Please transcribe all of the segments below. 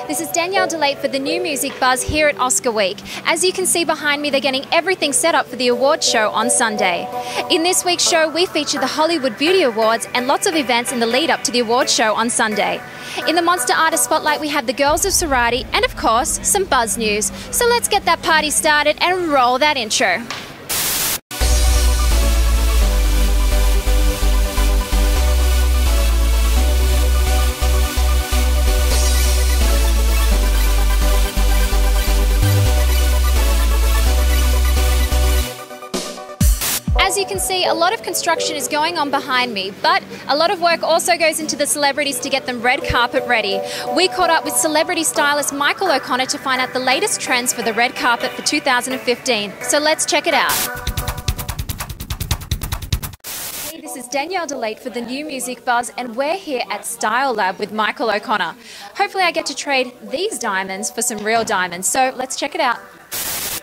This is Danielle DeLate for the New Music Buzz here at Oscar Week. As you can see behind me, they're getting everything set up for the awards show on Sunday. In this week's show, we feature the Hollywood Beauty Awards and lots of events in the lead up to the awards show on Sunday. In the Monster Artist Spotlight, we have the Girls of Sorority and, of course, some Buzz news. So let's get that party started and roll that intro. As you can see, a lot of construction is going on behind me, but a lot of work also goes into the celebrities to get them red carpet ready. We caught up with celebrity stylist Michael O'Connor to find out the latest trends for the red carpet for 2015. So let's check it out. Hey, this is Danielle DeLate for the New Music Buzz, and we're here at Style Lab with Michael O'Connor. Hopefully I get to trade these diamonds for some real diamonds, so let's check it out.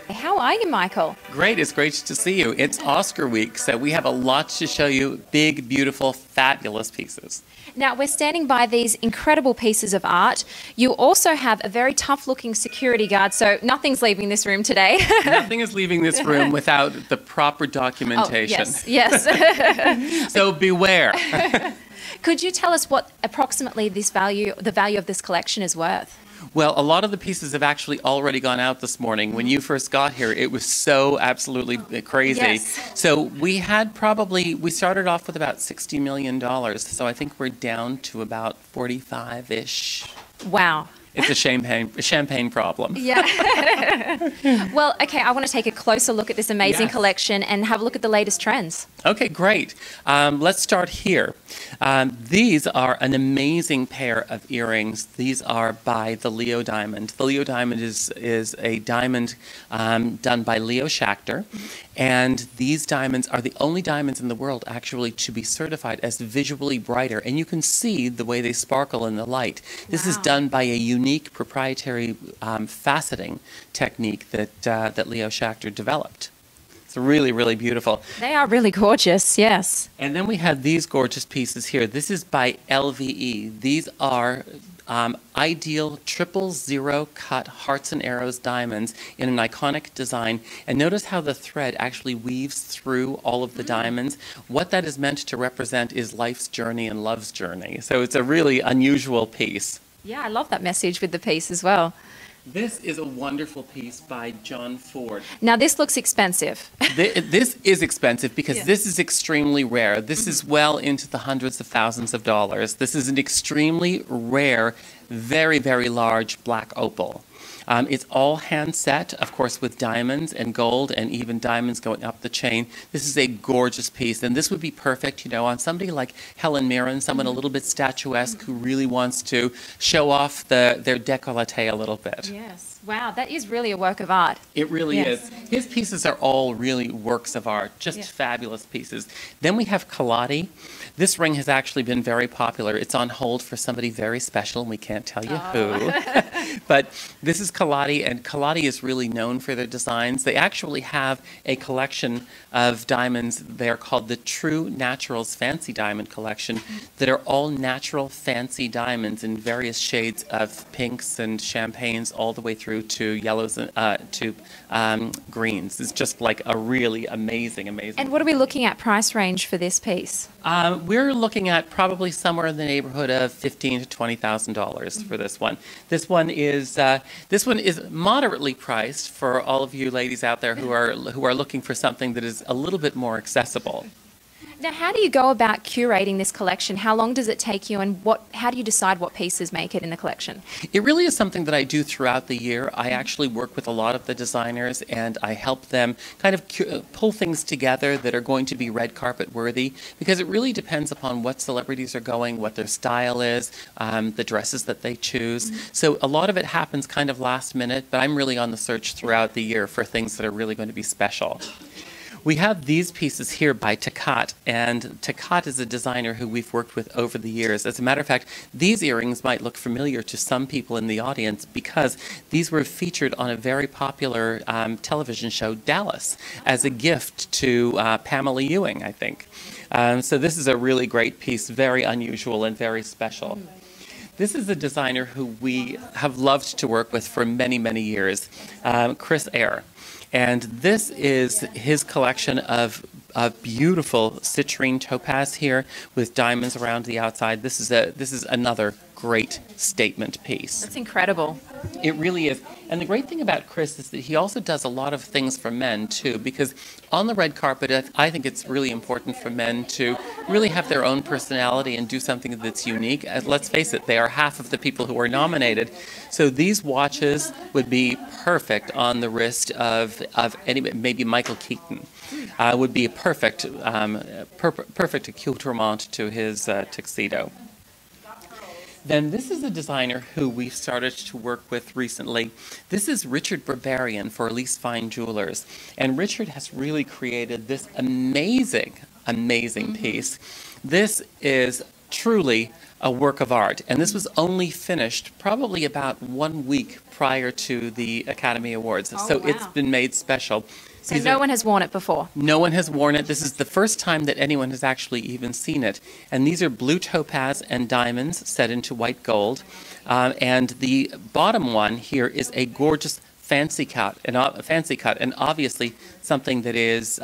How are you, Michael? Great. It's great to see you. It's Oscar week, so we have a lot to show you. Big, beautiful, fabulous pieces. Now, we're standing by these incredible pieces of art. You also have a very tough-looking security guard, so nothing's leaving this room today. Nothing is leaving this room without the proper documentation. Oh, yes. So beware. Could you tell us what approximately the value of this collection is worth? Well, a lot of the pieces have actually already gone out this morning. When you first got here, it was so absolutely crazy. Yes. So we started off with about $60 million. So I think we're down to about 45-ish. Wow. It's a champagne problem. Yeah. Well, okay, I want to take a closer look at this amazing collection and have a look at the latest trends. Okay, great. Let's start here. These are an amazing pair of earrings. These are by the Leo Diamond. The Leo Diamond is a diamond done by Leo Schachter. And these diamonds are the only diamonds in the world actually to be certified as visually brighter. And you can see the way they sparkle in the light. This is done by a unique proprietary faceting technique that Leo Schachter developed. It's really, really beautiful. They are really gorgeous, yes. And then we have these gorgeous pieces here. This is by LVE. These are ideal 000 cut hearts and arrows diamonds in an iconic design. And notice how the thread actually weaves through all of the diamonds. What that is meant to represent is life's journey and love's journey. So it's a really unusual piece. Yeah, I love that message with the piece as well. This is a wonderful piece by John Ford. Now, this looks expensive. This is expensive because this is extremely rare. This is well into the hundreds of thousands of dollars. This is an extremely rare, very, very large black opal. It's all hand set, of course, with diamonds and gold and even diamonds going up the chain. This is a gorgeous piece, and this would be perfect, on somebody like Helen Mirren, someone a little bit statuesque who really wants to show off their décolleté a little bit. Yes. Wow, that is really a work of art. It really is. His pieces are all really works of art, just fabulous pieces. Then we have Kaladi. This ring has actually been very popular. It's on hold for somebody very special, and we can't tell you who. But this is Kaladi, and Kaladi is really known for their designs. They actually have a collection of diamonds. They're called the True Naturals Fancy Diamond Collection that are all natural fancy diamonds in various shades of pinks and champagnes all the way through to yellows and to greens. It's just like a really amazing. And what are we looking at price range for this piece? We're looking at probably somewhere in the neighborhood of $15,000 to $20,000 for this one. This one is moderately priced for all of you ladies out there who are looking for something that is a little bit more accessible. Now, how do you go about curating this collection? How long does it take you, and how do you decide what pieces make it in the collection? It really is something that I do throughout the year. I actually work with a lot of the designers, and I help them kind of pull things together that are going to be red carpet worthy, because it really depends upon what celebrities are going, what their style is, the dresses that they choose. So a lot of it happens kind of last minute, but I'm really on the search throughout the year for things that are really going to be special. We have these pieces here by Takat, and Takat is a designer who we've worked with over the years. As a matter of fact, these earrings might look familiar to some people in the audience because these were featured on a very popular television show, Dallas, as a gift to Pamela Ewing, I think. So this is a really great piece, very unusual and very special. This is a designer who we have loved to work with for many, many years, Chris Eyre. And this is his collection of beautiful citrine topaz here with diamonds around the outside. This is another great statement piece. That's incredible. It really is. And the great thing about Chris is that he also does a lot of things for men too, because on the red carpet, I think it's really important for men to really have their own personality and do something that's unique. And let's face it, they are half of the people who are nominated. So these watches would be perfect on the wrist of maybe Michael Keaton. Would be a perfect accoutrement to his tuxedo. Then this is a designer who we've started to work with recently. This is Richard Barbarian for Elise Fine Jewelers. And Richard has really created this amazing piece. This is truly a work of art. And this was only finished probably about 1 week prior to the Academy Awards. So wow. It's been made special. So no one has worn it before? No one has worn it. This is the first time that anyone has actually even seen it. And these are blue topaz and diamonds set into white gold. And the bottom one here is a gorgeous fancy cut, and obviously something that is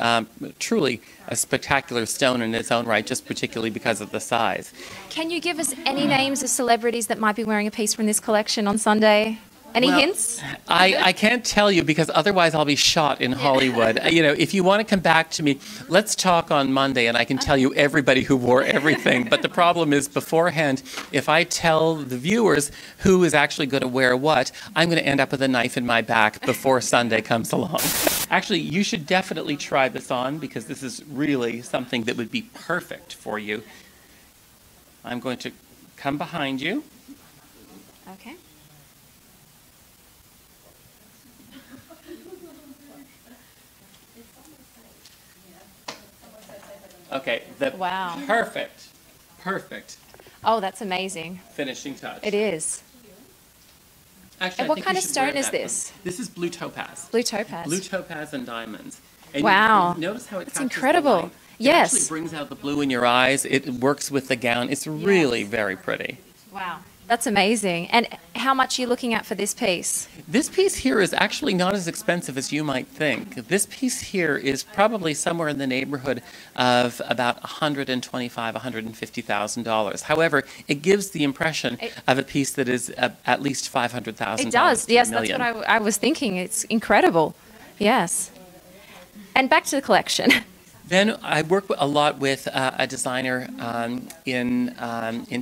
truly a spectacular stone in its own right, just particularly because of the size. Can you give us any names of celebrities that might be wearing a piece from this collection on Sunday? Any hints? I can't tell you because otherwise I'll be shot in Hollywood. You know, if you want to come back to me, let's talk on Monday and I can tell you everybody who wore everything. But the problem is beforehand, if I tell the viewers who is actually going to wear what, I'm going to end up with a knife in my back before Sunday comes along. Actually, you should definitely try this on because this is really something that would be perfect for you. I'm going to come behind you. Okay. Okay, wow. Perfect. Oh, that's amazing. Finishing touch. It is. Actually, and what kind of stone is this? One. This is blue topaz. Blue topaz. Blue topaz and diamonds. And wow. You notice how it It's incredible. Yes. It actually brings out the blue in your eyes. It works with the gown. It's really very pretty. Wow. That's amazing. And how much are you looking at for this piece? This piece here is actually not as expensive as you might think. This piece here is probably somewhere in the neighborhood of about $125,000, $150,000. However, it gives the impression of a piece that is at least $500,000. It does. Yes, that's what I was thinking. It's incredible. Yes. And back to the collection. Then I work a lot with a designer in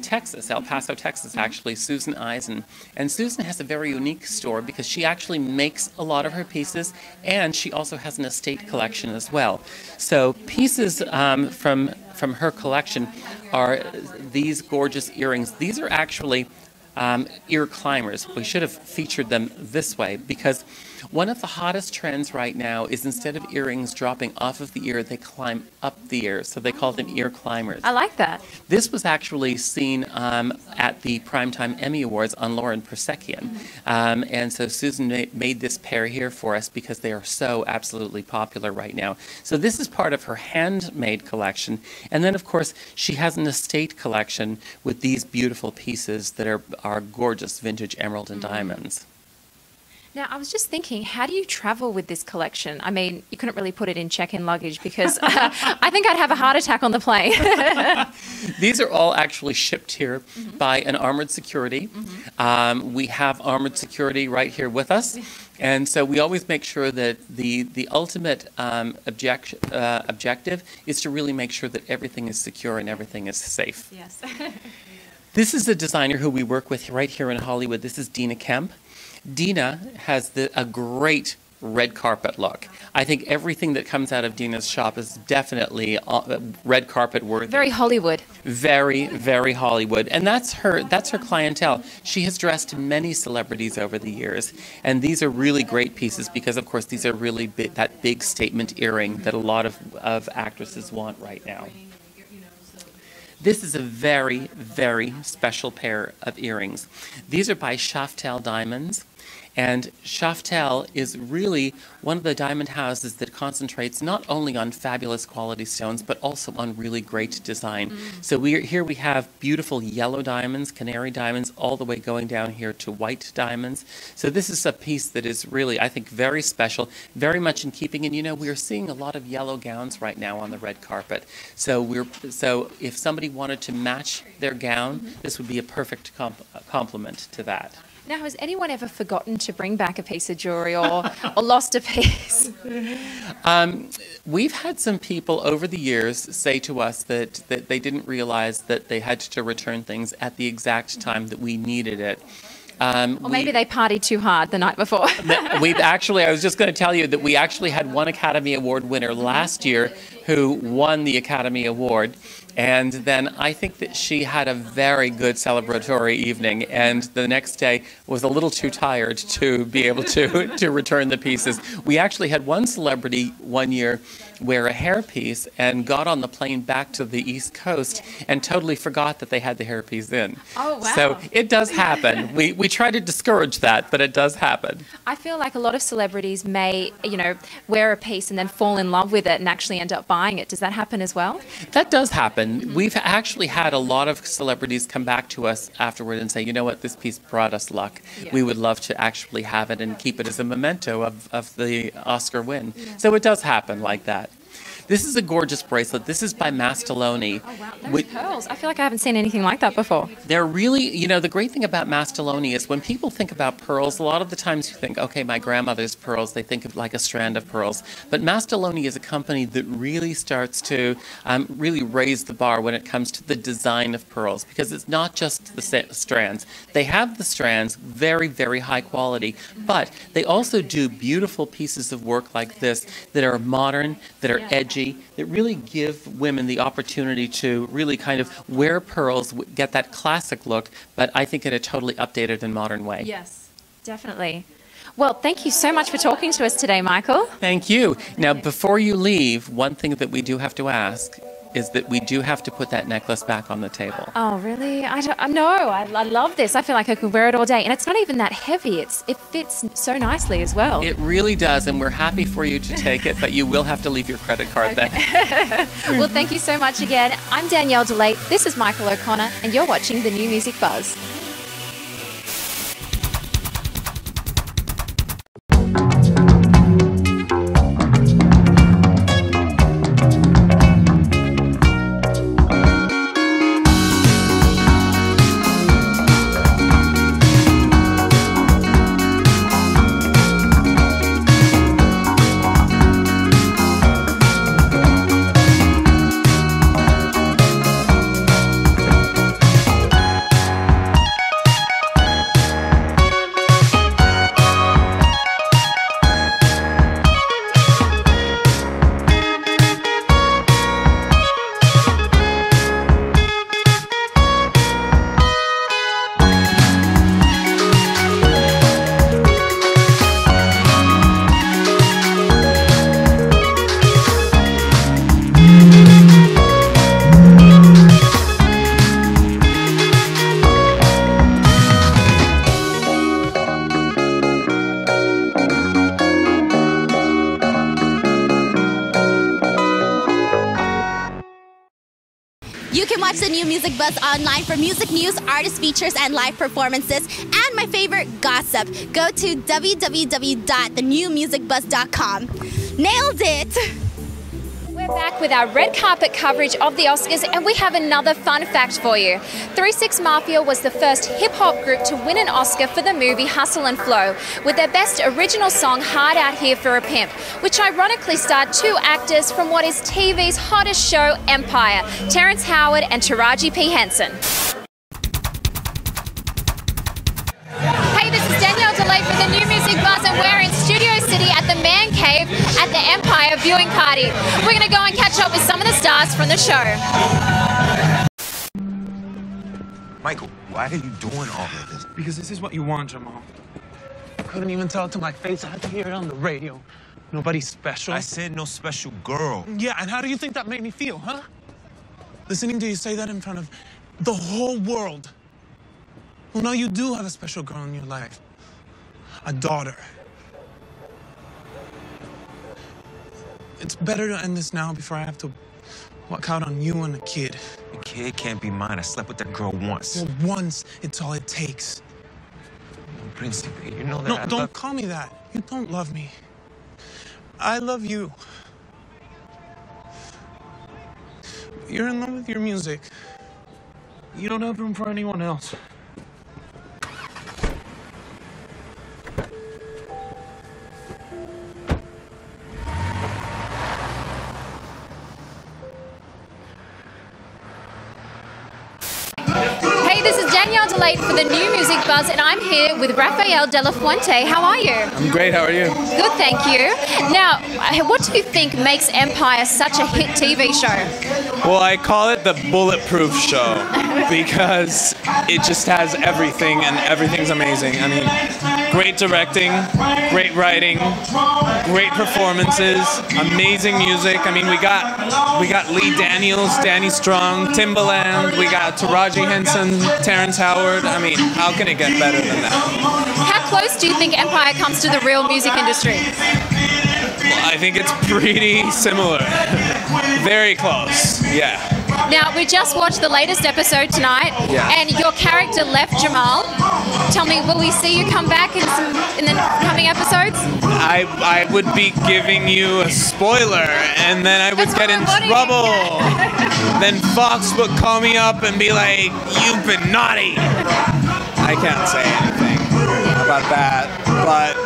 Texas, El Paso, Texas, actually, Susan Eisen. And Susan has a very unique store because she actually makes a lot of her pieces, and she also has an estate collection as well. So pieces from her collection are these gorgeous earrings. These are actually ear climbers. We should have featured them this way because one of the hottest trends right now is instead of earrings dropping off of the ear, they climb up the ear. So they call them ear climbers. I like that. This was actually seen at the Primetime Emmy Awards on Lauren Persekian. And so Susan made this pair here for us because they are so absolutely popular right now. So this is part of her handmade collection. And then, of course, she has an estate collection with these beautiful pieces that are gorgeous vintage emerald and diamonds. Now, I was just thinking, how do you travel with this collection? I mean, you couldn't really put it in check-in luggage because I think I'd have a heart attack on the plane. These are all actually shipped here by an armored security. We have armored security right here with us. And so we always make sure that the ultimate objective is to really make sure that everything is secure and everything is safe. Yes. This is a designer who we work with right here in Hollywood. This is Dina Kemp. Dina has a great red carpet look. I think everything that comes out of Dina's shop is definitely red carpet worthy. Very Hollywood. Very, very Hollywood. And that's her clientele. She has dressed many celebrities over the years. And these are really great pieces because, of course, these are really that big statement earring that a lot of actresses want right now. This is a very, very special pair of earrings. These are by Shaftel Diamonds, And Shaftel is really one of the diamond houses that concentrates not only on fabulous quality stones, but also on really great design. So here we have beautiful yellow diamonds, canary diamonds, all the way going down here to white diamonds. So this is a piece that is really, I think, very special, very much in keeping. And you know, we are seeing a lot of yellow gowns right now on the red carpet. So if somebody wanted to match their gown, this would be a perfect complement to that. Now, has anyone ever forgotten to bring back a piece of jewelry or lost a piece? We've had some people over the years say to us that they didn't realize that they had to return things at the exact time that we needed it. Or maybe they partied too hard the night before. I was just going to tell you that we actually had one Academy Award winner last year who won the Academy Award. And then I think that she had a very good celebratory evening, and the next day was a little too tired to be able to return the pieces. We actually had one celebrity one year wear a hairpiece and got on the plane back to the East Coast and totally forgot that they had the hairpiece in. Oh, wow. So it does happen. We try to discourage that, but it does happen. I feel like a lot of celebrities may, wear a piece and then fall in love with it and actually end up buying it. Does that happen as well? That does happen. We've actually had a lot of celebrities come back to us afterward and say, you know what, this piece brought us luck. Yeah. We would love to actually have it and keep it as a memento of the Oscar win. Yeah. So it does happen like that. This is a gorgeous bracelet. This is by Mastaloni. Oh, wow. Those pearls. I feel like I haven't seen anything like that before. They're really, the great thing about Mastaloni is when people think about pearls, a lot of the times you think, okay, my grandmother's pearls, they think of like a strand of pearls. But Mastaloni is a company that really starts to really raise the bar when it comes to the design of pearls, because it's not just the strands. They have the strands, very, very high quality, but they also do beautiful pieces of work like this that are modern, that are edgy, that really give women the opportunity to really kind of wear pearls, get that classic look, but I think in a totally updated and modern way. Yes, definitely. Well, thank you so much for talking to us today, Michael. Thank you. Now, before you leave, one thing that we do have to ask is that we do have to put that necklace back on the table. Oh, really? I love this. I feel like I could wear it all day. And it's not even that heavy. It fits so nicely as well. It really does, and we're happy for you to take it, but you will have to leave your credit card then. Well, thank you so much again. I'm Danielle DeLate. This is Michael O'Connor, and you're watching the New Music Buzz. You can watch the New Music Buzz online for music news, artist features, and live performances, and my favorite, gossip. Go to www.thenewmusicbuzz.com. Nailed it! We're back with our red carpet coverage of the Oscars, and we have another fun fact for you. 3 6 Mafia was the first hip-hop group to win an Oscar for the movie Hustle and Flow, with their best original song Hard Out Here for a Pimp, which ironically starred 2 actors from what is TV's hottest show, Empire, Terrence Howard and Taraji P. Henson. Hey, this is Danielle DeLate for the New Music Buzz, and we're in Studio City at the Man Cave at the Empire viewing party. We're going to go and catch up with some of the stars from the show. Michael, why are you doing all of this? Because this is what you want, Jamal. You couldn't even tell it to my face. I had to hear it on the radio. Nobody special. I said no special girl. Yeah, and how do you think that made me feel, huh? Listening to you say that in front of the whole world. Well, now you do have a special girl in your life. a daughter. It's better to end this now before I have to walk out on you and a kid. The kid can't be mine. I slept with that girl once. Well, once, it's all it takes. Principe, you know that No, I don't love... call me that. You don't love me. I love you. You're in love with your music. You don't have room for anyone else. Hey, this is Danielle Delate for the New Music Buzz, and I'm here with Rafael De La Fuente. How are you? I'm great, how are you? Good, thank you. Now, what do you think makes Empire such a hit TV show? Well, I call it the bulletproof show because it just has everything and everything's amazing. I mean, great directing, great writing, great performances, amazing music. I mean, we got Lee Daniels, Danny Strong, Timbaland, we got Taraji Henson, Terrence Howard. I mean, how can it get better than that? How close do you think Empire comes to the real music industry? Well, I think it's pretty similar. Very close, yeah. Now, we just watched the latest episode tonight, and your character left Jamal. Tell me, will we see you come back in the coming episodes? I would be giving you a spoiler, and then I would get in trouble. Then Fox would call me up and be like, "You've been naughty." I can't say anything about that, but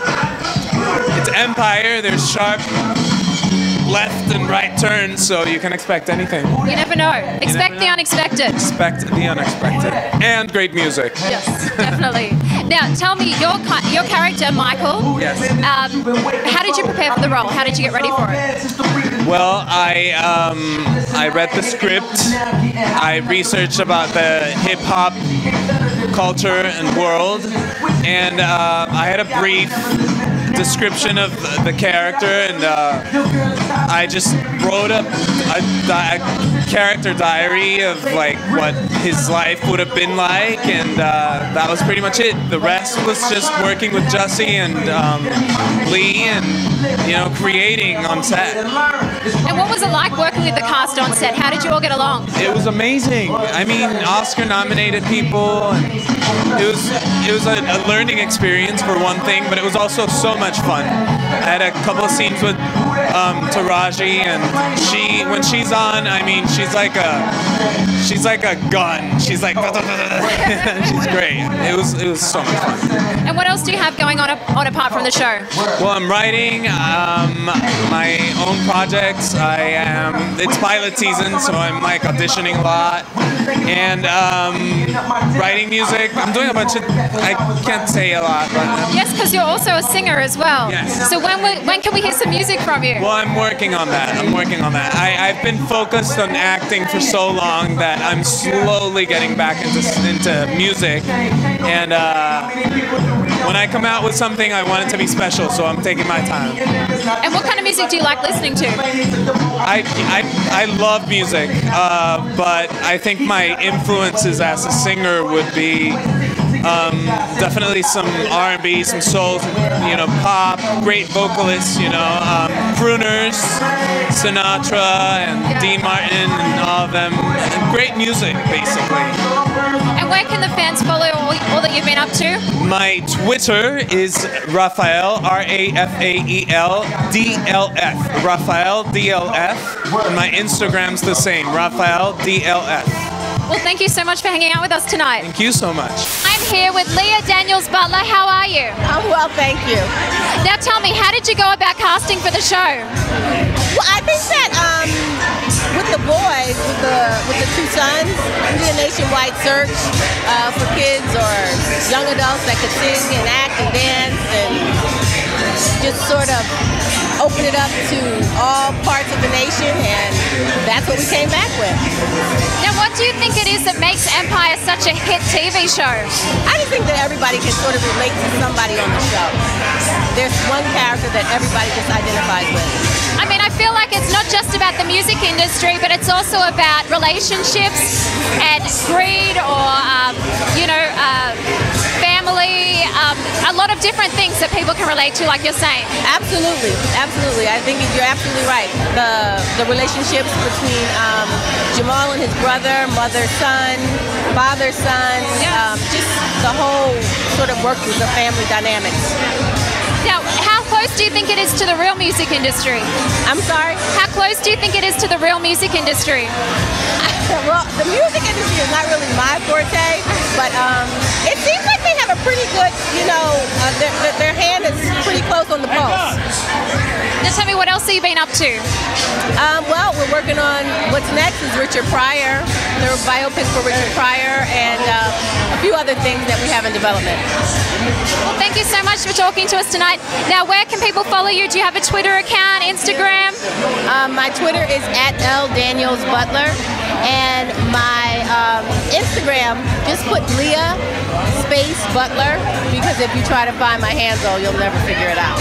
it's Empire. There's sharp left and right turns, so you can expect anything. You never know. Expect the unexpected. Expect the unexpected. And great music. Yes, definitely. Now, tell me, your character, Michael, Yes. How did you prepare for the role? How did you get ready for it? Well, I read the script. I researched about the hip-hop culture and world, and I had a brief description of the character, and I just wrote a character diary of like what his life would have been like, and that was pretty much it. The rest was just working with Jussie and Lee, and creating on set. And what was it like working with the cast on set? How did you all get along? It was amazing. I mean, Oscar-nominated people, and it was a learning experience for one thing, but it was also so much fun. I had a couple of scenes with Taraji, and when she's on, I mean, she's like a gun. She's like, she's great. It was so much fun. And what else do you have going on apart from the show? Well, I'm writing my own projects. It's pilot season, so I'm like auditioning a lot, and writing music. I'm doing a bunch of, I can't say a lot, but yes, because you're also a singer as well. Yes. So when can we hear some music from you? Well, I'm working on that. I've been focused on acting for so long that I'm slowly getting back into music, and when I come out with something, I want it to be special, so I'm taking my time. And what kind of music do you like listening to? I love music, but I think my influences as a singer would be definitely some R&B, some soul, pop, great vocalists, crooners, Sinatra and Dean Martin and all of them. Great music, basically. And where can the fans follow all that you've been up to? My Twitter is Rafael, Rafael DLF, Rafael DLF, and my Instagram's the same, Rafael DLF. Well, thank you so much for hanging out with us tonight. Thank you so much. I'm here with Leah Daniels Butler. How are you? I'm well, thank you. Now tell me, how did you go about casting for the show? Well, I think that with the boys, with the two sons, we did a nationwide search for kids or young adults that could sing and act and dance, and just sort of open it up to all parts of the nation, and that's what we came back with. Now, what do you think it is that makes Empire such a hit TV show? I just think that everybody can sort of relate to somebody on the show. There's one character that everybody just identifies with. I mean, I feel like it's not just about the music industry, but it's also about relationships and greed or, family. a lot of different things that people can relate to, like you're saying. Absolutely, absolutely. I think you're absolutely right. The relationships between Jamal and his brother, mother, son, father, son, just the whole sort of work with the family dynamics. Now, how close do you think it is to the real music industry? I'm sorry? How close do you think it is to the real music industry? Well, the music industry is not really my forte, but it seems like they have a pretty good, their hand is pretty close on the pulse. Now tell me, what else have you been up to? Well, we're working on what's next is Richard Pryor, their biopic for Richard Pryor, and a few other things that we have in development. Well, thank you so much for talking to us tonight. Now, where can people follow you? Do you have a Twitter account, Instagram? My Twitter is @LDanielsButler, and my Instagram, just put Leah space Butler, because if you try to find my handle, you'll never figure it out.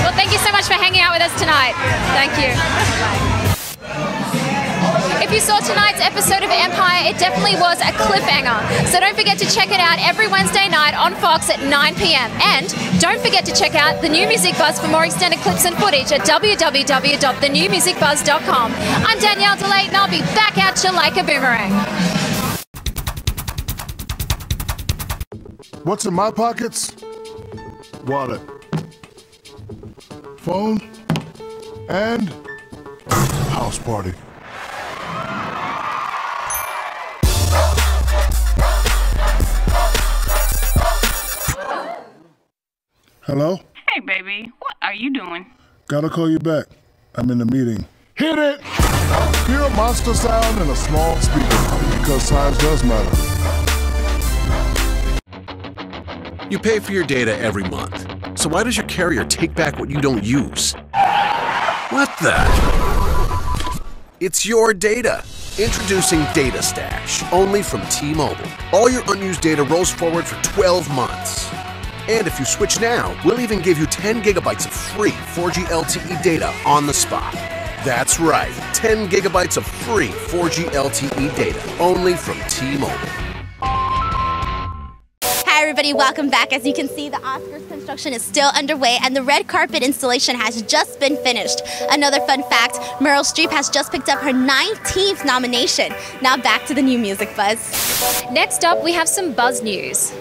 Well, thank you so much for hanging out with us tonight. Thank you. If you saw tonight's episode of Empire, it definitely was a cliffhanger. So don't forget to check it out every Wednesday night on Fox at 9 p.m. And don't forget to check out the New Music Buzz for more extended clips and footage at www.thenewmusicbuzz.com. I'm Danielle DeLay, and I'll be back at you like a boomerang. What's in my pockets? Wallet, phone, and house party. Hello? Hey, baby. What are you doing? Gotta call you back. I'm in a meeting. Hit it! Hear a monster sound in a small speaker, because size does matter. You pay for your data every month. So why does your carrier take back what you don't use? What the? It's your data. Introducing Data Stash, only from T-Mobile. All your unused data rolls forward for 12 months. And if you switch now, we'll even give you 10 gigabytes of free 4G LTE data on the spot. That's right, 10 gigabytes of free 4G LTE data, only from T-Mobile. Hi everybody, welcome back. As you can see, the Oscars construction is still underway and the red carpet installation has just been finished. Another fun fact, Meryl Streep has just picked up her 19th nomination. Now back to the New Music Buzz. Next up, we have some Buzz News.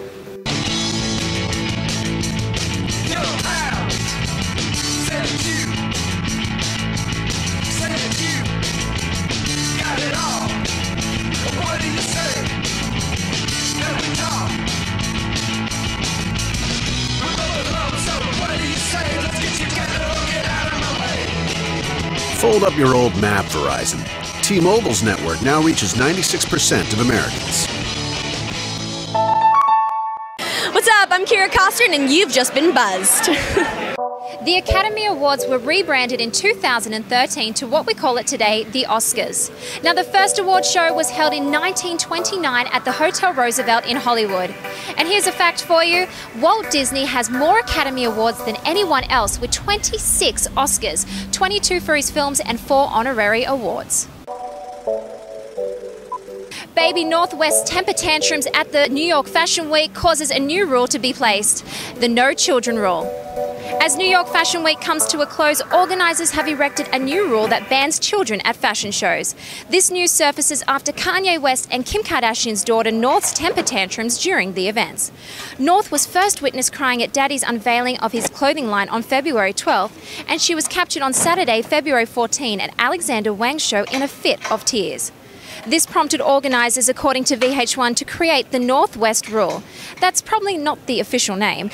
Fold up your old map, Verizon. T-Mobile's network now reaches 96% of Americans. What's up? I'm Kira Costner and you've just been buzzed. The Academy Awards were rebranded in 2013 to what we call it today, the Oscars. Now, the first award show was held in 1929 at the Hotel Roosevelt in Hollywood. And here's a fact for you, Walt Disney has more Academy Awards than anyone else, with 26 Oscars, 22 for his films and 4 honorary awards. Baby Northwest temper tantrums at the New York Fashion Week causes a new rule to be placed, the No Children Rule. As New York Fashion Week comes to a close, organisers have erected a new rule that bans children at fashion shows. This news surfaces after Kanye West and Kim Kardashian's daughter North's temper tantrums during the events. North was first witnessed crying at Daddy's unveiling of his clothing line on February 12th, and she was captured on Saturday, February 14 at Alexander Wang's show in a fit of tears. This prompted organisers, according to VH1, to create the Northwest Rule. That's probably not the official name,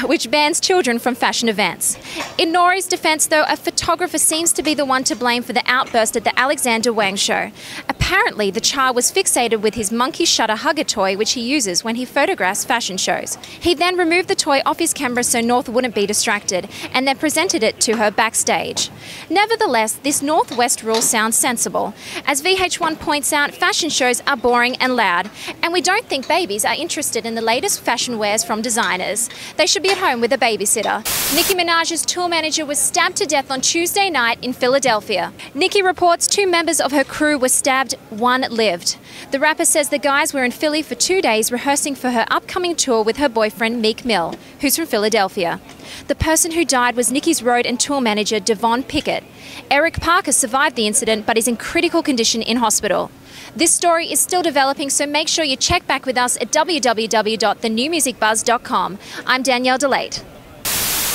which bans children from fashion events. In Nori's defence, though, a photographer seems to be the one to blame for the outburst at the Alexander Wang show. Apparently, the child was fixated with his monkey shutter hugger toy, which he uses when he photographs fashion shows. He then removed the toy off his camera so North wouldn't be distracted, and then presented it to her backstage. Nevertheless, this Northwest Rule sounds sensible. As VH1 points points out fashion shows are boring and loud, and we don't think babies are interested in the latest fashion wares from designers. They should be at home with a babysitter. Nicki Minaj's tour manager was stabbed to death on Tuesday night in Philadelphia. Nicki reports 2 members of her crew were stabbed, 1 lived. The rapper says the guys were in Philly for 2 days rehearsing for her upcoming tour with her boyfriend Meek Mill, who's from Philadelphia. The person who died was Nicki's road and tour manager Devon Pickett. Eric Parker survived the incident but is in critical condition in hospital. This story is still developing, so make sure you check back with us at www.thenewmusicbuzz.com. I'm Danielle DeLate.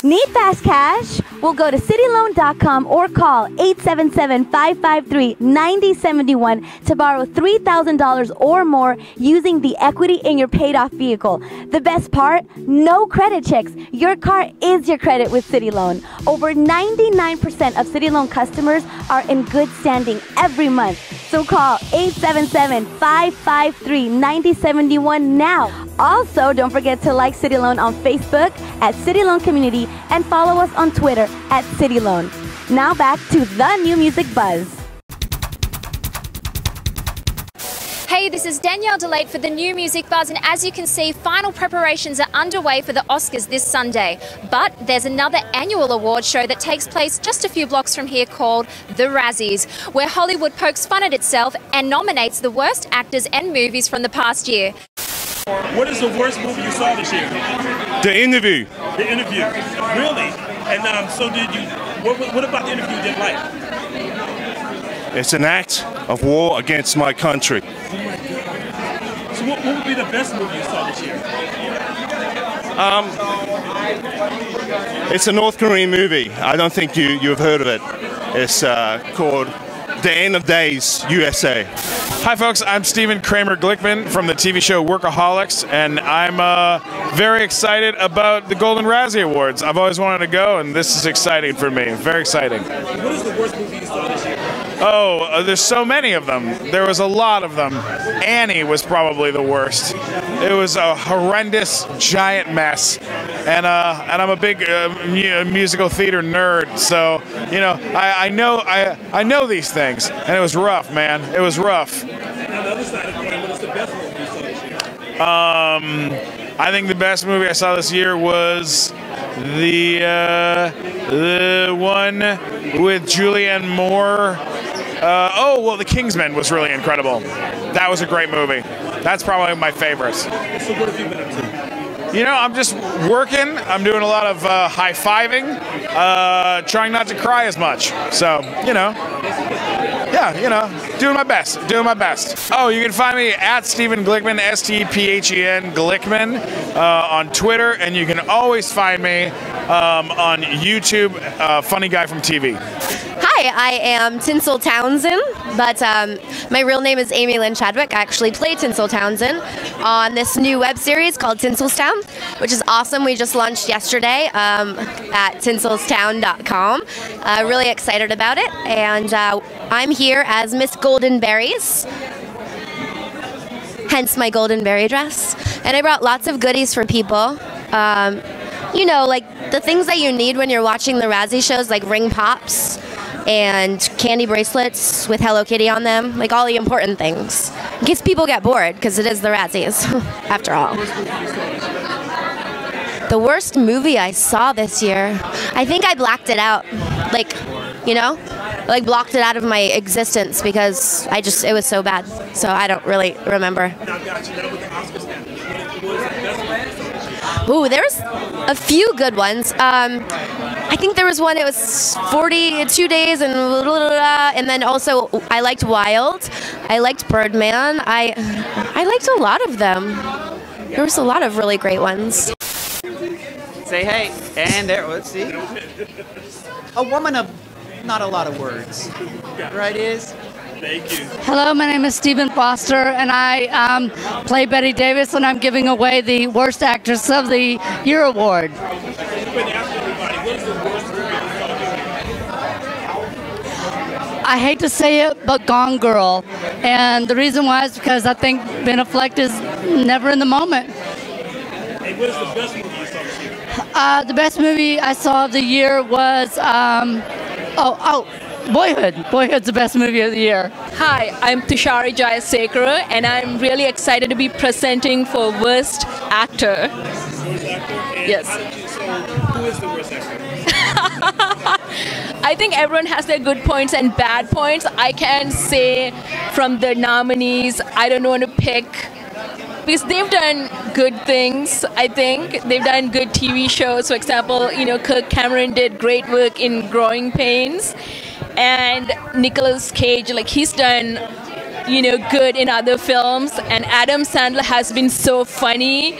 Need fast cash? Well, go to cityloan.com or call 877-553-9071 to borrow $3,000 or more using the equity in your paid-off vehicle. The best part? No credit checks. Your car is your credit with City Loan. Over 99% of City Loan customers are in good standing every month. So call 877-553-9071 now. Also, don't forget to like City Loan on Facebook at City Loan Community and follow us on Twitter at City Loan. Now back to the New Music Buzz. Hey, this is Danielle DeLate for the New Music Buzz, and as you can see, final preparations are underway for the Oscars this Sunday. But there's another annual award show that takes place just a few blocks from here called the Razzies, where Hollywood pokes fun at itself and nominates the worst actors and movies from the past year. What is the worst movie you saw this year? The Interview. The Interview. Really? And so did you, what about the Interview you didn't like? It's an act of war against my country. Oh my God. So what would be the best movie you saw this year? It's a North Korean movie. I don't think you've heard of it. It's called The End of Days, USA. Hi folks, I'm Stephen Kramer Glickman from the TV show Workaholics, and I'm very excited about the Golden Razzie Awards. I've always wanted to go, and this is exciting for me. Very exciting. What is the worst movie you saw this year? Oh, there's so many of them. There was a lot of them. Annie was probably the worst. It was a horrendous, giant mess. And I'm a big musical theater nerd, so you know I know these things. And it was rough, man. It was rough. On the other side of the coin, what is the best movie you saw this year? I think the best movie I saw this year was the one with Julianne Moore. The Kingsman was really incredible. That was a great movie. That's probably my favorite. So what have you been up to? You know, I'm just working. I'm doing a lot of high-fiving, trying not to cry as much. So, you know, yeah, you know, doing my best. Oh, you can find me at Stephen Glickman, S-T-P-H-E-N, Glickman, on Twitter, and you can always find me on YouTube, Funny Guy from TV. Hi, I am Tinsel Townsend, but my real name is Amy Lynn Chadwick. I actually play Tinsel Townsend on this new web series called Tinselstown, which is awesome. We just launched yesterday at tinselstown.com. Really excited about it, and I'm here as Miss Golden Berries, hence my golden berry dress. And I brought lots of goodies for people. You know, like the things that you need when you're watching the Razzie shows, like ring pops and candy bracelets with Hello Kitty on them, like all the important things, in case people get bored, because it is the Razzies, after all. The worst movie I saw this year, I think I blacked it out, like, you know, like blocked it out of my existence because it was so bad, so I don't really remember. Ooh, there's a few good ones. I think there was one, it was 42 days and then also I liked Wild. I liked Birdman. I liked a lot of them. There was a lot of really great ones. Say hey, and there, let's see. A woman of not a lot of words. Right, is? Thank you. Hello, my name is Stephen Foster, and I play Betty Davis, and I'm giving away the Worst Actress of the Year award. I hate to say it, but Gone Girl. And the reason why is because I think Ben Affleck is never in the moment. Hey, what is the best movie you saw this year? The best movie I saw of the year was, Boyhood. Boyhood's the best movie of the year. Hi, I'm Tushari Jayasekara, and I'm really excited to be presenting for Worst Actor. Yes. Who is the worst actor? I think everyone has their good points and bad points. I can't say from the nominees, I don't want to pick, because they've done good things. I think they've done good TV shows. For example, Kirk Cameron did great work in Growing Pains, and Nicolas Cage, he's done good in other films, and Adam Sandler has been so funny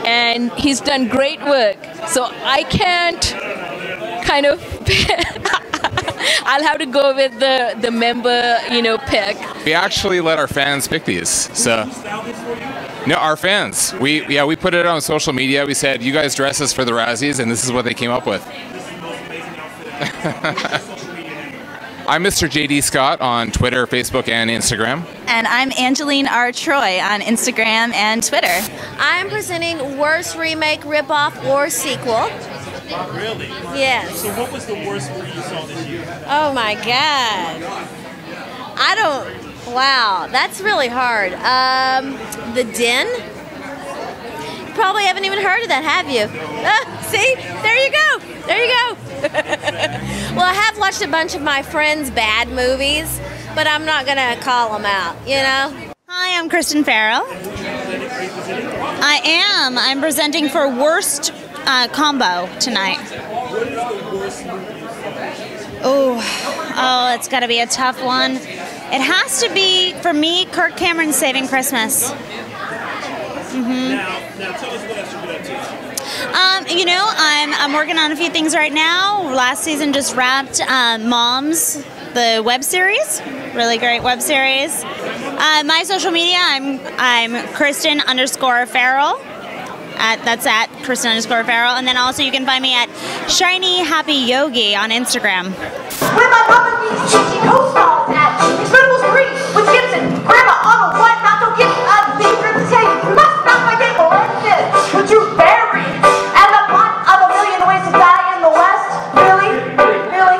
and he's done great work. So I can't kind of I'll have to go with the member pick. We actually let our fans pick these. So no, our fans. We put it on social media. We said, you guys dress us for the Razzies, and this is what they came up with. I'm Mr. JD Scott on Twitter, Facebook, and Instagram. And I'm Angeline R. Troy on Instagram and Twitter. I'm presenting Worst Remake, Ripoff, or Sequel. Really? Yes. So what was the worst movie you saw this year? Oh my God. Wow, that's really hard. The Den? You probably haven't even heard of that, have you? See? There you go. There you go. Well, I have watched a bunch of my friends' bad movies, but I'm not going to call them out, Hi, I'm Kristen Farrell. I am. I'm presenting for Worst Combo tonight. What is the worst movie you saw? Oh, it's got to be a tough one. It has to be, for me, Kirk Cameron's Saving Christmas. Now tell us what else you've been up to. I'm working on a few things right now. Last season just wrapped Moms, the web series. Really great web series. My social media, I'm Kristen_Farrell. That's at Kristen_Farrell. And then also you can find me at Shiny Happy Yogi on Instagram. Where my mama needs cheesy co-stars at Expendables 3 with Gibson, Grandma Arnold, what not to get a big reputation. You must not forget Melendez, which you buried, and the plot of A Million Ways to Die in the West. Really? Really?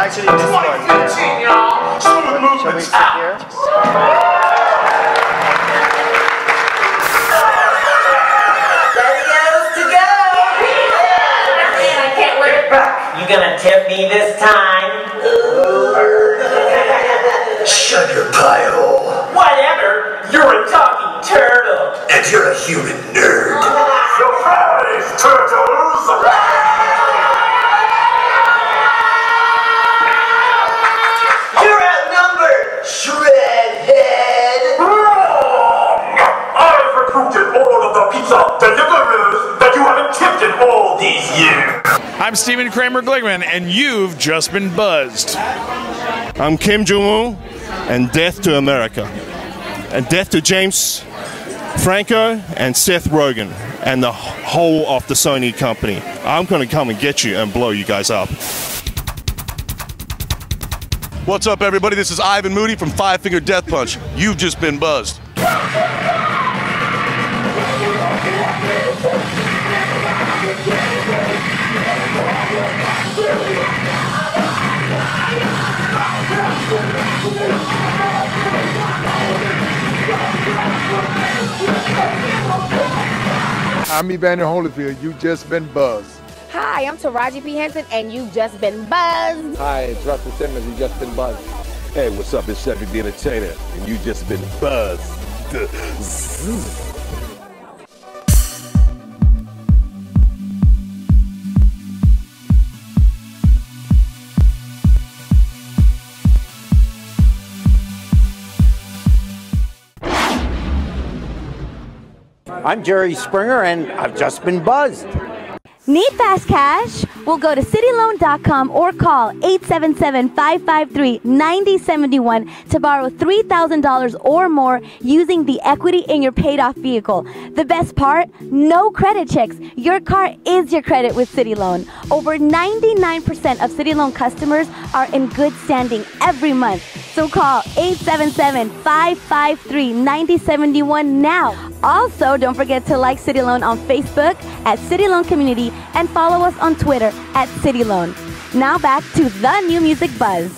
Actually, this one. Shall we sit here? I can't wait it back. You gonna tip me this time? Shut your pie hole. Whatever. You're a talking turtle. And you're a human nerd. Surprise, turtles! You're outnumbered, shredhead. I've recruited all of the pizza deliverers that you haven't tipped in all these years. I'm Stephen Kramer Glickman, and you've just been buzzed. I'm Kim Jong-un, and death to America. And death to James Franco and Seth Rogen and the whole of the Sony company. I'm going to come and get you and blow you guys up. What's up, everybody? This is Ivan Moody from Five Finger Death Punch. You've just been buzzed. I'm Evander Holyfield. You've just been buzzed. Hi, I'm Taraji P. Henson, and you've just been buzzed. Hi, it's Russell Simmons. You've just been buzzed. Hey, what's up? It's Cedric the Entertainer, and you've just been buzzed. I'm Jerry Springer, and I've just been buzzed. Need fast cash? Well, go to cityloan.com or call 877-553-9071 to borrow $3,000 or more using the equity in your paid-off vehicle. The best part? No credit checks. Your car is your credit with City Loan. Over 99% of City Loan customers are in good standing every month. So call 877-553-9071 now. Also, don't forget to like City Loan on Facebook at City Loan Community and follow us on Twitter at City Loan. Now back to the New Music Buzz.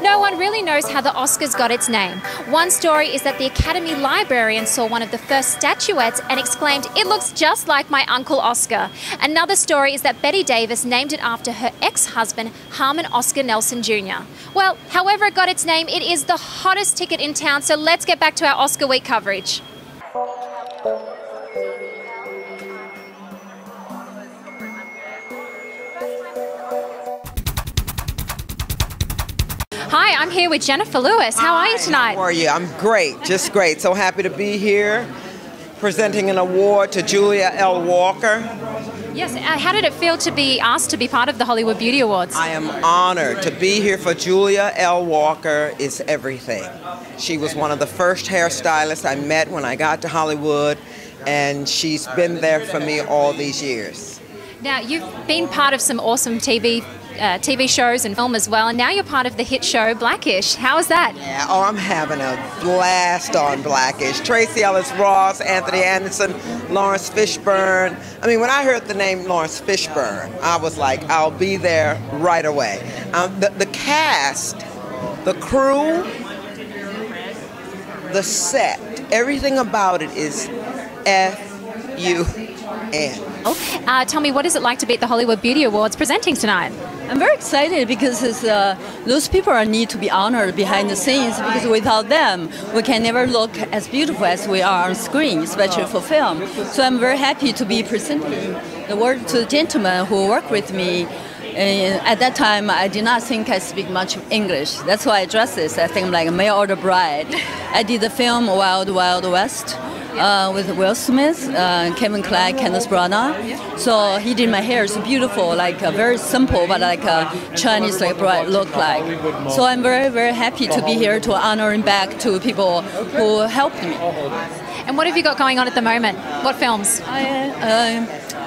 No one really knows how the Oscars got its name. One story is that the Academy librarian saw one of the first statuettes and exclaimed, "It looks just like my Uncle Oscar." Another story is that Betty Davis named it after her ex-husband, Harmon Oscar Nelson Jr. Well, however it got its name, it is the hottest ticket in town, so let's get back to our Oscar week coverage. Hi, I'm here with Jennifer Lewis. How are you tonight? How are you? I'm great, just great. So happy to be here, presenting an award to Julia L. Walker. Yes, how did it feel to be asked to be part of the Hollywood Beauty Awards? I am honored to be here for Julia L. Walker is everything. She was one of the first hairstylists I met when I got to Hollywood, and she's been there for me all these years. Now, you've been part of some awesome TV shows and film as well, and now you're part of the hit show Blackish. How is that? Yeah, oh, I'm having a blast on Blackish. Tracy Ellis Ross, Anthony Anderson, Lawrence Fishburne. I mean, when I heard the name Lawrence Fishburne, I was like, I'll be there right away. The cast, the crew, the set, everything about it is F-U-N. Tell me, what is it like to be at the Hollywood Beauty Awards presenting tonight? I'm very excited because those people need to be honored behind the scenes, because without them, we can never look as beautiful as we are on screen, especially for film. So I'm very happy to be presenting the award to the gentleman who worked with me. At that time, I did not think I speak much English. That's why I dress this. I think I'm like a mail order bride. I did the film Wild Wild West. With Will Smith, Kevin Kline, Candace Branagh. So he did my hair. It's beautiful, like very simple, but like a Chinese like bride look like. So I'm very, very happy to be here to honoring back to people who helped me. And what have you got going on at the moment? What films?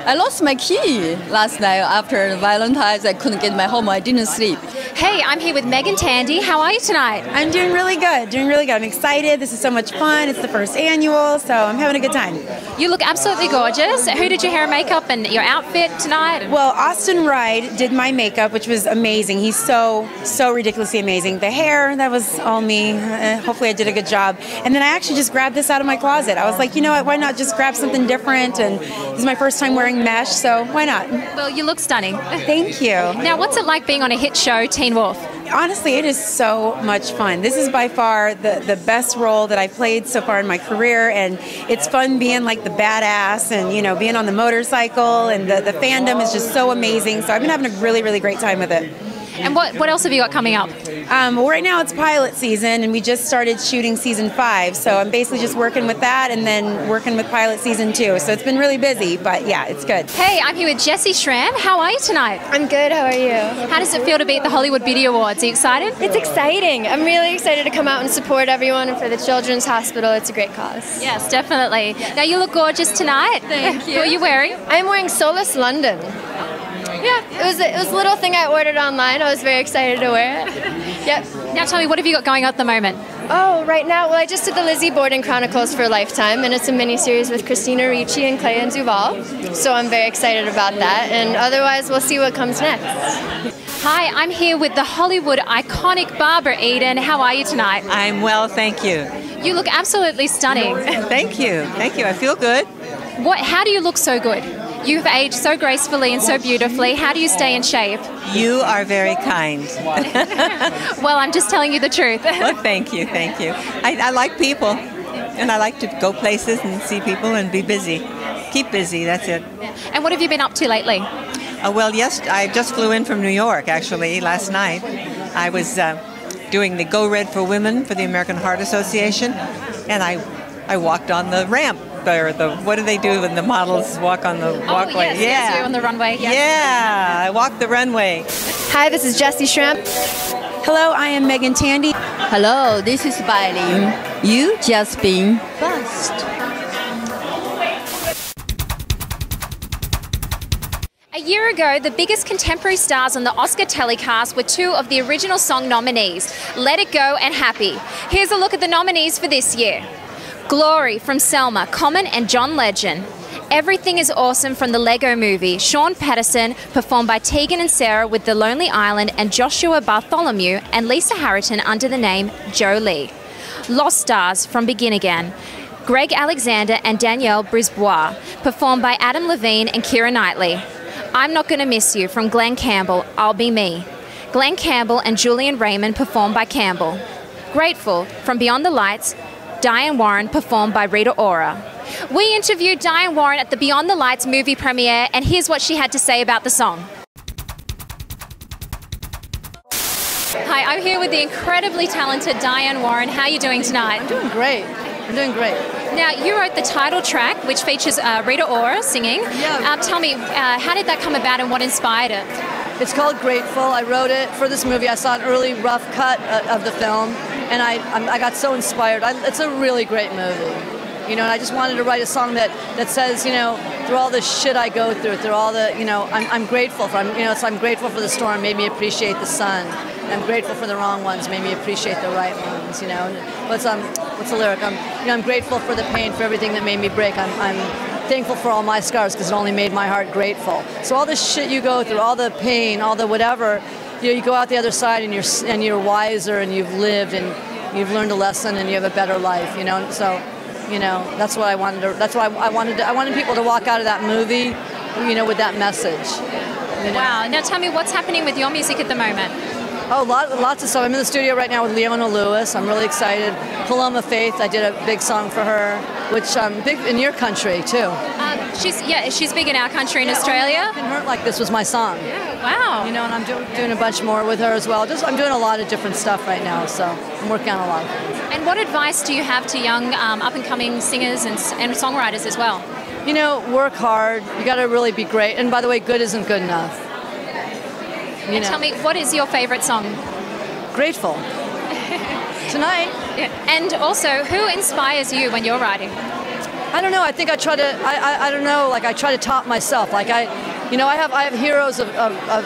I lost my key last night after Valentine's. I couldn't get my home. I didn't sleep. Hey, I'm here with Megan Tandy. How are you tonight? I'm doing really good. I'm excited. This is so much fun. It's the first annual, so I'm having a good time. You look absolutely gorgeous. Who did your hair and makeup and your outfit tonight? Well, Austin Wright did my makeup, which was amazing. He's so ridiculously amazing. The hair, that was all me. Hopefully I did a good job. And then I actually just grabbed this out of my closet. I was like, you know what, why not just grab something different? And this is my first time wearing mesh, so why not? Well, you look stunning. Thank you. Now, what's it like being on a hit show, Teen Wolf? Honestly, it is so much fun. This is by far the best role that I've played so far in my career, and it's fun being like the badass and, you know, being on the motorcycle, and the fandom is just so amazing. So I've been having a really, really great time with it. And what else have you got coming up? Well, right now it's pilot season, and we just started shooting season 5. So I'm basically just working with that and then working with pilot season 2. So it's been really busy, but yeah, it's good. Hey, I'm here with Jessie Schramm. How are you tonight? I'm good. How are you? How does it feel to be at the Hollywood Beauty Awards? Are you excited? It's exciting. I'm really excited to come out and support everyone, and for the Children's Hospital. It's a great cause. Yes, definitely. Yes. Now, you look gorgeous tonight. Thank you. Who are you wearing? I'm wearing Solus London. Yeah, it was a little thing I ordered online. I was very excited to wear it. Yep. Now tell me, what have you got going on at the moment? Oh, right now, well, I just did the Lizzie Borden Chronicles for Lifetime, and it's a miniseries with Christina Ricci and Clayton Duvall. So I'm very excited about that, and otherwise we'll see what comes next. Hi, I'm here with the Hollywood iconic Barbara Eden. How are you tonight? I'm well, thank you. You look absolutely stunning. Thank you. I feel good. How do you look so good? You've aged so gracefully and so beautifully. How do you stay in shape? You are very kind. Well, I'm just telling you the truth. Well, thank you. I like people, and I like to go places and see people and be busy. Keep busy, that's it. And what have you been up to lately? Well, yes, I just flew in from New York, actually, last night. I was doing the Go Red for Women for the American Heart Association, and I walked on the ramp. What do they do when the models walk on the walkway? Yes, yes, you're on the runway. Yeah, I walked the runway. Hi, this is Jessie Shrimp. Hello, I am Megan Tandy. Hello, this is Bailey. You just been buzzed. A year ago, the biggest contemporary stars on the Oscar telecast were two of the original song nominees, Let It Go and Happy. Here's a look at the nominees for this year. Glory from Selma, Common and John Legend. Everything is Awesome from the Lego Movie, Sean Patterson, performed by Tegan and Sarah with The Lonely Island, and Joshua Bartholomew and Lisa Harrington under the name Jolie. Lost Stars from Begin Again, Greg Alexander and Danielle Brisbois, performed by Adam Levine and Keira Knightley. I'm Not Gonna Miss You from Glenn Campbell, I'll Be Me. Glenn Campbell and Julian Raymond, performed by Campbell. Grateful from Beyond the Lights, Diane Warren, performed by Rita Ora. We interviewed Diane Warren at the Beyond the Lights movie premiere, and here's what she had to say about the song. Hi, I'm here with the incredibly talented Diane Warren. How are you doing tonight? I'm doing great. I'm doing great. Now, you wrote the title track, which features Rita Ora singing. Yeah. Tell me, how did that come about and what inspired it? It's called Grateful. I wrote it for this movie. I saw an early rough cut of the film, and I got so inspired. It's a really great movie. You know, and I just wanted to write a song that says, you know, through all the shit I go through all the, you know, I'm grateful for, I'm grateful for the storm, made me appreciate the sun. And I'm grateful for the wrong ones, made me appreciate the right ones, you know. What's the lyric? I'm grateful for the pain, for everything that made me break. I'm thankful for all my scars because it only made my heart grateful. So all the shit you go through, all the pain, all the whatever, you know, you go out the other side and you're wiser and you've lived and you've learned a lesson and you have a better life, you know. And so, you know, that's what I wanted to. That's why I wanted people to walk out of that movie, you know, with that message. You know? Wow. Now tell me, what's happening with your music at the moment? Oh, lots of stuff. I'm in the studio right now with Leona Lewis. I'm really excited. Paloma Faith, I did a big song for her, which big in your country too. She's big in our country in Australia. Been Hurt Like This was my song. Yeah, wow. You know, and I'm doing a bunch more with her as well. I'm doing a lot of different stuff right now, so I'm working on a lot of things. And what advice do you have to young up-and-coming singers and songwriters as well? You know, work hard. You got to really be great. And by the way, good isn't good enough. And tell me, what is your favorite song? Grateful. Tonight. Yeah. And also, who inspires you when you're writing? I don't know. I think I try to. I don't know. Like I try to top myself. Like I have heroes that are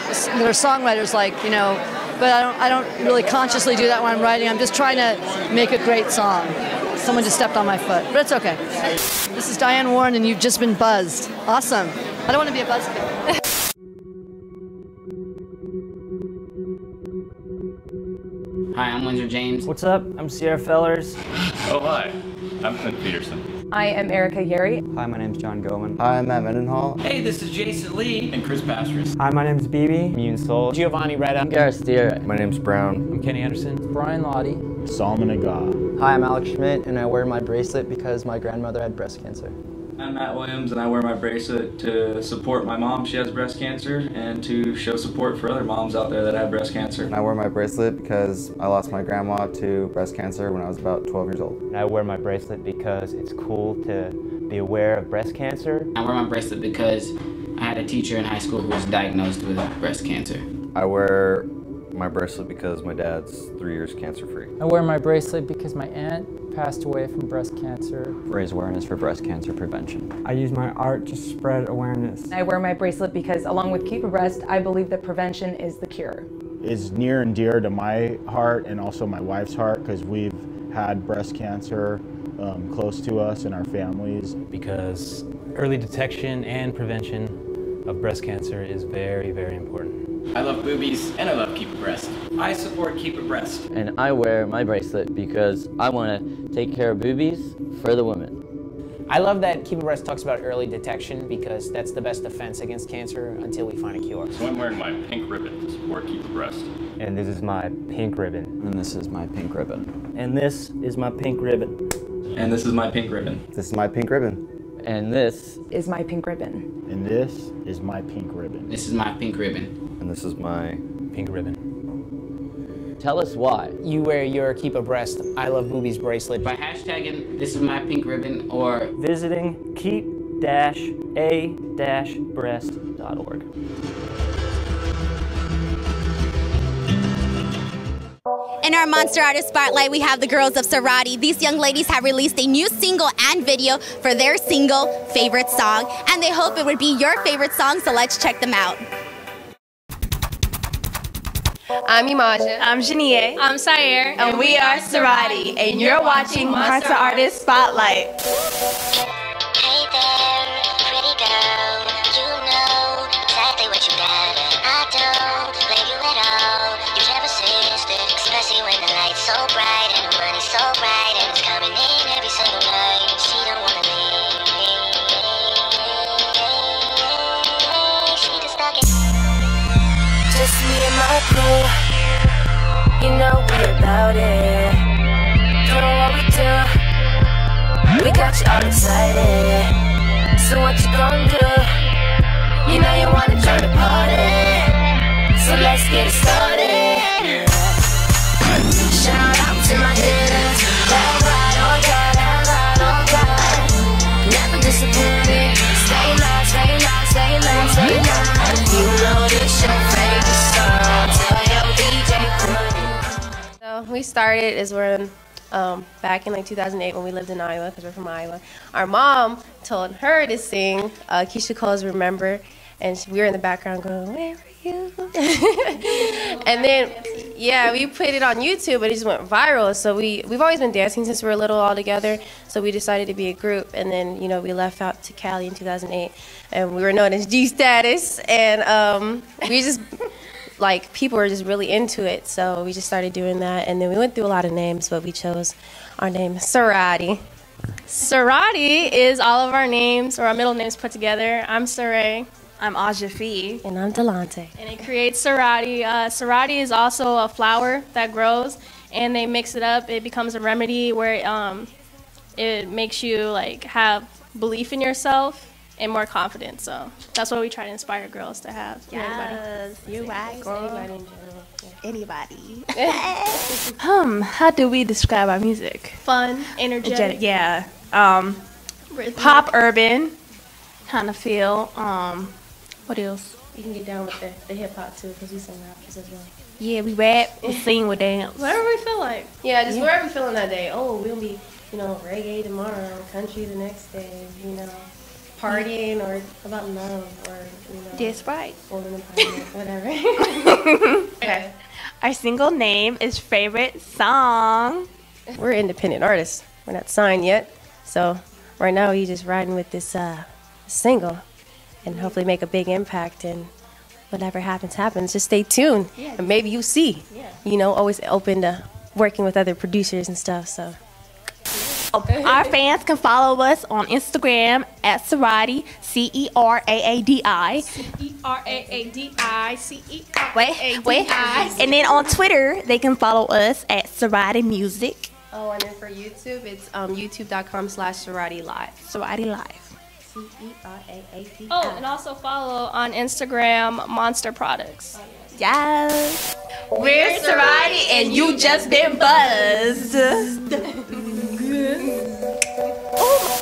songwriters. Like you know, but I don't really consciously do that when I'm writing. I'm just trying to make a great song. Someone just stepped on my foot, but it's okay. This is Diane Warren, and you've just been buzzed. Awesome. I don't want to be a buzzkill. Hi, I'm Windsor James. What's up? I'm Sierra Fellers. Oh, hi. I'm Clint Peterson. I am Erica Yeri. Hi, my name's John Goman. Hi, I'm Matt Mendenhall. Hey, this is Jason Lee. And Chris Pastris. Hi, my name's BB. Immune Soul. Giovanni Retta. I'm Gareth Steer. My name's Brown. I'm Kenny Anderson. Brian Lottie. Solomon Agah. Hi, I'm Alex Schmidt, and I wear my bracelet because my grandmother had breast cancer. I'm Matt Williams, and I wear my bracelet to support my mom. She has breast cancer, and to show support for other moms out there that have breast cancer. And I wear my bracelet because I lost my grandma to breast cancer when I was about 12 years old. And I wear my bracelet because it's cool to be aware of breast cancer. I wear my bracelet because I had a teacher in high school who was diagnosed with breast cancer. I wear my bracelet because my dad's 3 years cancer-free. I wear my bracelet because my aunt passed away from breast cancer. Raise awareness for breast cancer prevention. I use my art to spread awareness. I wear my bracelet because, along with Keep Abreast, I believe that prevention is the cure. It's near and dear to my heart and also my wife's heart because we've had breast cancer close to us and our families. Because early detection and prevention of breast cancer is very, very important. I love boobies and I love Keep Abreast. I support Keep Abreast. And I wear my bracelet because I want to take care of boobies for the women. I love that Keep Abreast talks about early detection because that's the best defense against cancer until we find a cure. So I'm wearing my pink ribbon to support Keep Abreast. And this is my pink ribbon. And this is my pink ribbon. And this is my pink ribbon. And this is my pink ribbon. This is my pink ribbon. And this is my pink ribbon. And this is my pink ribbon. This is my pink ribbon. And this is my pink ribbon. Tell us why. You wear your Keep Abreast I Love Boobies bracelet By hashtagging "This is my pink ribbon" or visiting keep-a-breast.org. In our Monster Artist Spotlight, we have the girls of Sorority. These young ladies have released a new single and video for their single, Favorite Song, and they hope it would be your favorite song, so let's check them out. I'm Imaja. I'm Shania. I'm Sayer. And we are Sorority, and you're watching Monster Artist Spotlight. Hey there, pretty girl, you know exactly what you got. I don't blame you at all. You've never resisted, especially when the light's so bright and the money's so bright and it's coming in every single night. She don't wanna leave. She just stuck it. Just me and my crew, you know we about it. Doing what we do, we got you all excited. So what you gonna do? You know you wanna join the party, so let's get it started. Shout out to my hitters, that ride on God, that ride on God. Never disappointed, stay loud, stay loud, stay loud, stay loud. You know this your favorite song, tell your DJ put it. So we started is when back in like 2008 when we lived in Iowa, because we're from Iowa. Our mom told her to sing Keisha Cole's "Remember," and we were in the background going, "Where were you?" And then, yeah, we put it on YouTube, and it just went viral. So we've always been dancing since we were little all together. So we decided to be a group, and then we left out to Cali in 2008, and we were known as G Status, and we just. Like, people were just really into it, so we just started doing that. And then we went through a lot of names, but we chose our name, Sorority. Sorority is all of our names, or our middle names put together. I'm Saray. I'm Aja Fee. And I'm Delante. And it creates Sorority. Sorority is also a flower that grows, and they mix it up. It becomes a remedy where it makes you, like, have belief in yourself and more confidence. So that's what we try to inspire girls to have. Yes, you're right, girl. Anybody. How do we describe our music? Fun, energetic. Yeah. Pop, urban, kind of feel. What else? You can get down with the hip hop too, because we sing rappers as well. Yeah, we rap, we sing, we dance. Whatever we feel like. Yeah, just wherever we feeling that day. Oh, we'll be, reggae tomorrow, country the next day, partying or about love or that's right, whatever. Okay. Our single name is Favorite Song. We're independent artists. We're not signed yet, so right now we're just riding with this single, and hopefully make a big impact. And whatever happens. Just stay tuned, and maybe you see. Always open to working with other producers and stuff. So. Our fans can follow us on Instagram at Sorority, Ceraadi. Ceraadi. Wait. And then on Twitter, they can follow us at Sorority Music. Oh, and then for YouTube, it's youtube.com/Sorority Live. Sorority Live. Ceraadi. Oh, and also follow on Instagram Monster Products. Yes. We're Sorority, and you just been buzzed. Oh.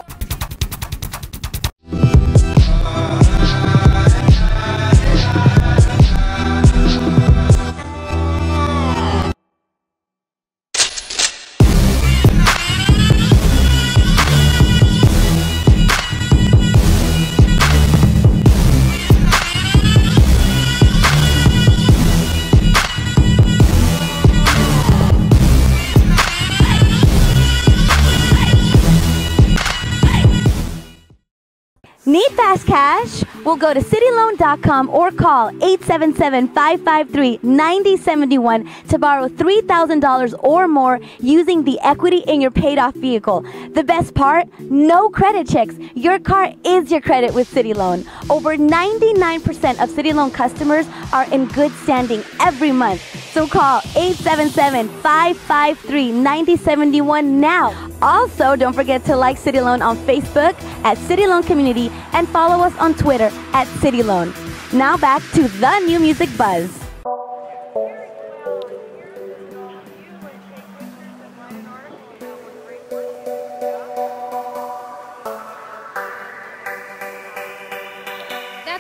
Need fast cash? Well, go to cityloan.com or call 877-553-9071 to borrow $3,000 or more using the equity in your paid-off vehicle. The best part? No credit checks. Your car is your credit with City Loan. Over 99% of City Loan customers are in good standing every month. So call 877-553-9071 now. Also, don't forget to like City Loan on Facebook at City Loan Community and follow us on Twitter at City Loan. Now back to the new music buzz.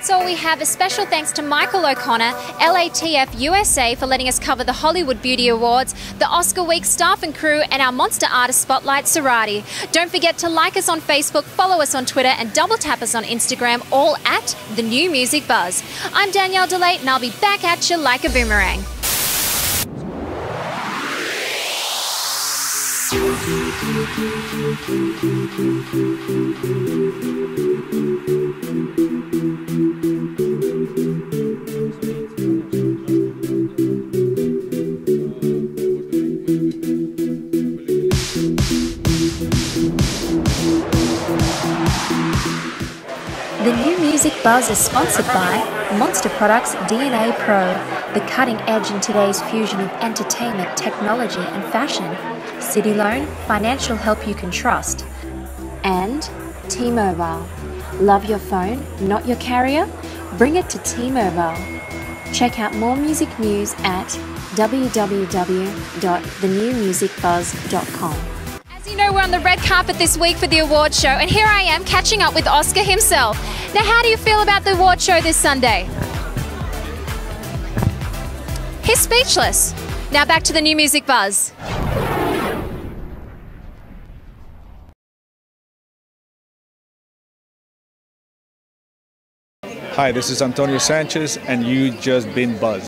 that's all we have. A special thanks to Michael O'Connor, LATF USA, for letting us cover the Hollywood Beauty Awards, the Oscar Week staff and crew, and our Monster Artist Spotlight, Sarati. Don't forget to like us on Facebook, follow us on Twitter, and double tap us on Instagram, all at The New Music Buzz. I'm Danielle DeLate, and I'll be back at you like a boomerang. The New Music Buzz is sponsored by Monster Products DNA Pro, the cutting edge in today's fusion of entertainment, technology and fashion. City Loan, financial help you can trust. And T-Mobile. Love your phone, not your carrier? Bring it to T-Mobile. Check out more music news at www.thenewmusicbuzz.com. As you know, we're on the red carpet this week for the award show, and here I am catching up with Oscar himself. Now, how do you feel about the award show this Sunday? He's speechless. Now back to the New Music Buzz. Hi, this is Antonio Sanchez, and you just been buzzed.